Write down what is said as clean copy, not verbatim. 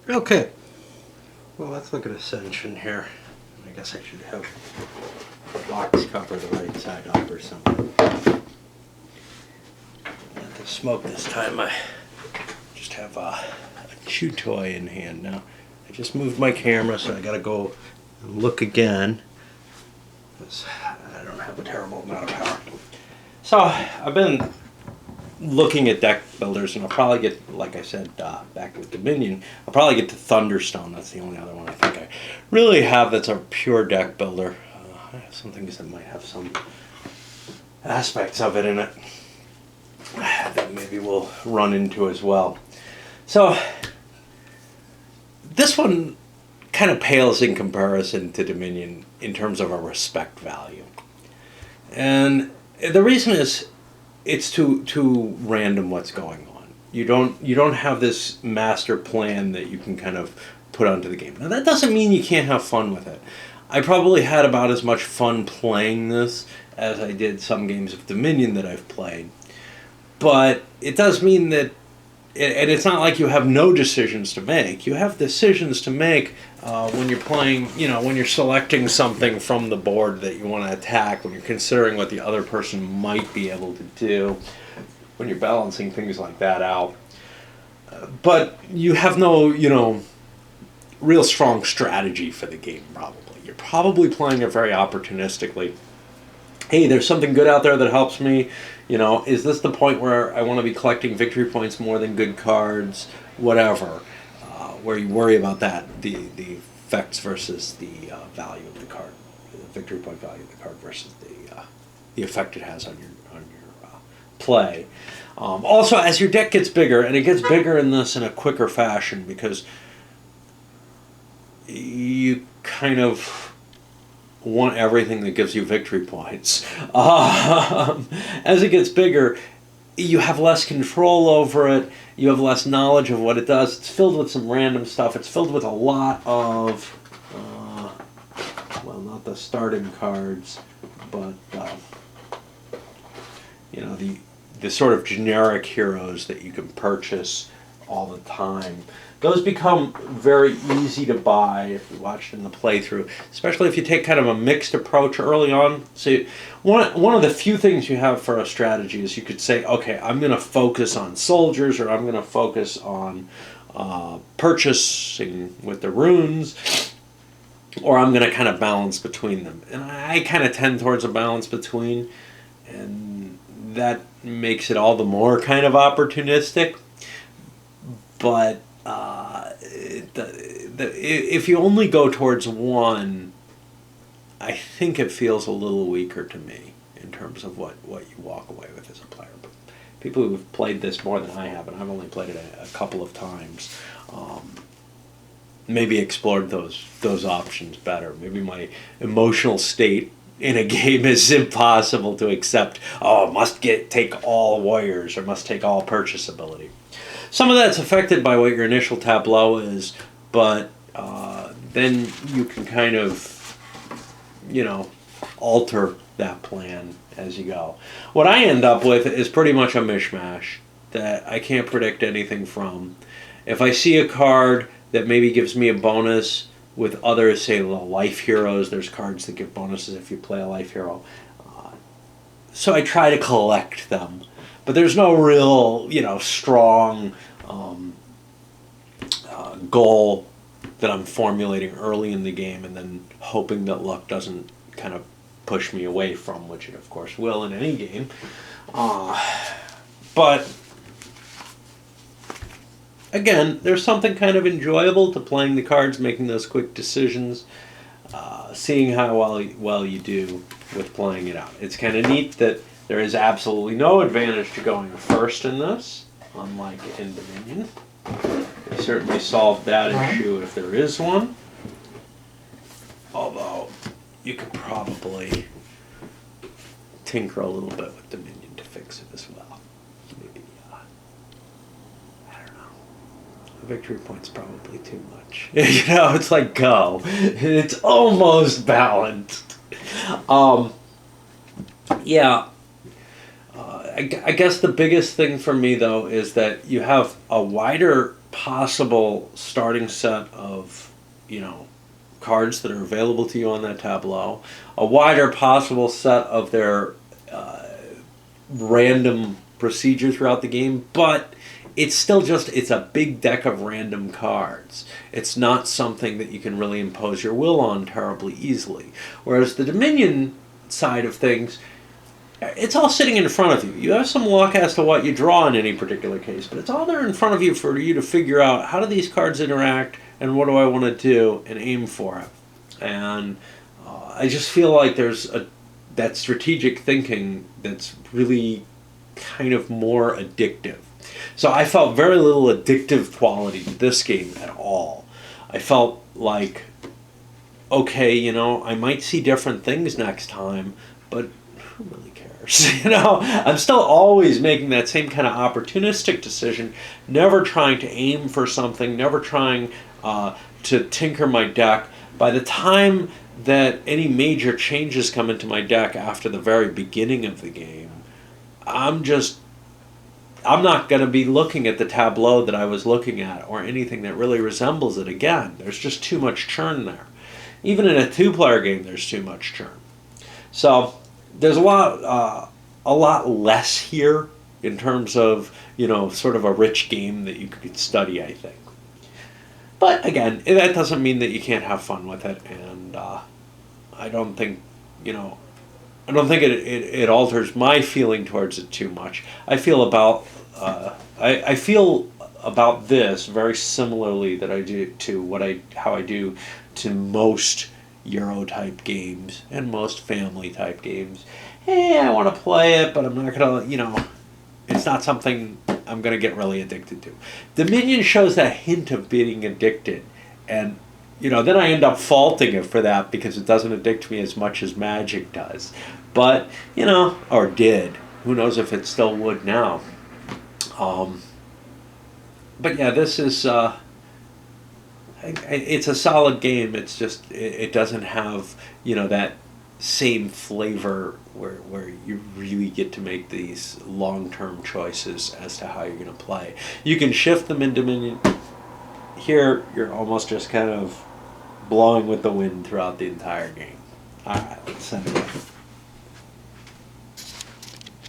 Okay, well, let's look at Ascension here. I guess I should have the box cover the right side up or something. Not to smoke this time. I just have a chew toy in hand now. I just moved my camera, so I gotta go and look again. I don't have a terrible amount of power. So I've been looking at deck builders, and I'll probably get, like I said, back with Dominion, I'll probably get to Thunderstone. That's the only other one I think I really have that's a pure deck builder. I have some things that might have some aspects of it in it that maybe we'll run into as well. So this one kind of pales in comparison to Dominion in terms of a respect value. And the reason is it's too random what's going on. You don't have this master plan that you can kind of put onto the game. Now that doesn't mean you can't have fun with it. I probably had about as much fun playing this as I did some games of Dominion that I've played. But it does mean that, and it's not like you have no decisions to make. You have decisions to make when you're playing, when you're selecting something from the board that you want to attack, when you're considering what the other person might be able to do, when you're balancing things like that out. But you have no, real strong strategy for the game, probably. You're probably playing it very opportunistically. Hey, there's something good out there that helps me. Is this the point where I want to be collecting victory points more than good cards? Whatever. Where you worry about that, the effects versus the value of the card, the victory point value of the card versus the effect it has on your play. Also, as your deck gets bigger, and it gets bigger in this in a quicker fashion because you kind of want everything that gives you victory points. As it gets bigger, you have less control over it. You have less knowledge of what it does. It's filled with some random stuff. It's filled with a lot of, not the starting cards, but the sort of generic heroes that you can purchase all the time. Those become very easy to buy if you watched in the playthrough, especially if you take kind of a mixed approach early on. So one of the few things you have for a strategy is you could say, okay, I'm going to focus on soldiers, or I'm going to focus on purchasing with the runes, or I'm going to kind of balance between them. And I kind of tend towards a balance between, and that makes it all the more kind of opportunistic. But if you only go towards one, I think it feels a little weaker to me in terms of what you walk away with as a player. But people who've played this more than I have, and I've only played it a couple of times, maybe explored those options better. Maybe my emotional state in a game is impossible to accept. Oh, must take all warriors, or must take all purchase ability. Some of that's affected by what your initial tableau is, but then you can kind of, alter that plan as you go. What I end up with is pretty much a mishmash that I can't predict anything from. If I see a card that maybe gives me a bonus with others, say the life heroes, there's cards that give bonuses if you play a life hero. So I try to collect them. But there's no real, strong goal that I'm formulating early in the game and then hoping that luck doesn't kind of push me away from, which it of course will in any game. But again, there's something kind of enjoyable to playing the cards, making those quick decisions, seeing how well you do with playing it out. It's kind of neat that there is absolutely no advantage to going first in this, unlike in Dominion. They certainly solved that issue if there is one. Although, you could probably tinker a little bit with Dominion to fix it as well. Maybe, I don't know. A victory point's probably too much. It's like go. It's almost balanced. Yeah. I guess the biggest thing for me, though, is that you have a wider possible starting set of, cards that are available to you on that tableau, a wider possible set of their random procedure throughout the game, but it's still it's a big deck of random cards. It's not something that you can really impose your will on terribly easily. Whereas the Dominion side of things, it's all sitting in front of you. You have some luck as to what you draw in any particular case, but it's all there in front of you for you to figure out how do these cards interact and what do I want to do and aim for it. And I just feel like there's that strategic thinking that's really kind of more addictive. So I felt very little addictive quality to this game at all. I felt like, okay, I might see different things next time, but who really cares? I'm still always making that same kind of opportunistic decision, never trying to aim for something, never trying to tinker my deck. By the time that any major changes come into my deck after the very beginning of the game, I'm not going to be looking at the tableau that I was looking at or anything that really resembles it again. There's just too much churn there. Even in a two-player game, there's too much churn. So there's a lot less here in terms of, sort of a rich game that you could study, I think. But again, that doesn't mean that you can't have fun with it, and I don't think, it alters my feeling towards it too much. I feel about this very similarly that I do to how I do to most Euro type games and most family type games. Hey, I want to play it, but I'm not gonna, it's not something I'm gonna get really addicted to. Dominion shows that hint of being addicted, and then I end up faulting it for that because it doesn't addict me as much as Magic does. But, or did. Who knows if it still would now. But yeah, this is, it's a solid game. It's just, it doesn't have, that same flavor where you really get to make these long-term choices as to how you're going to play. You can shift them in Dominion. Here, you're almost just kind of blowing with the wind throughout the entire game. All right, let's send it up.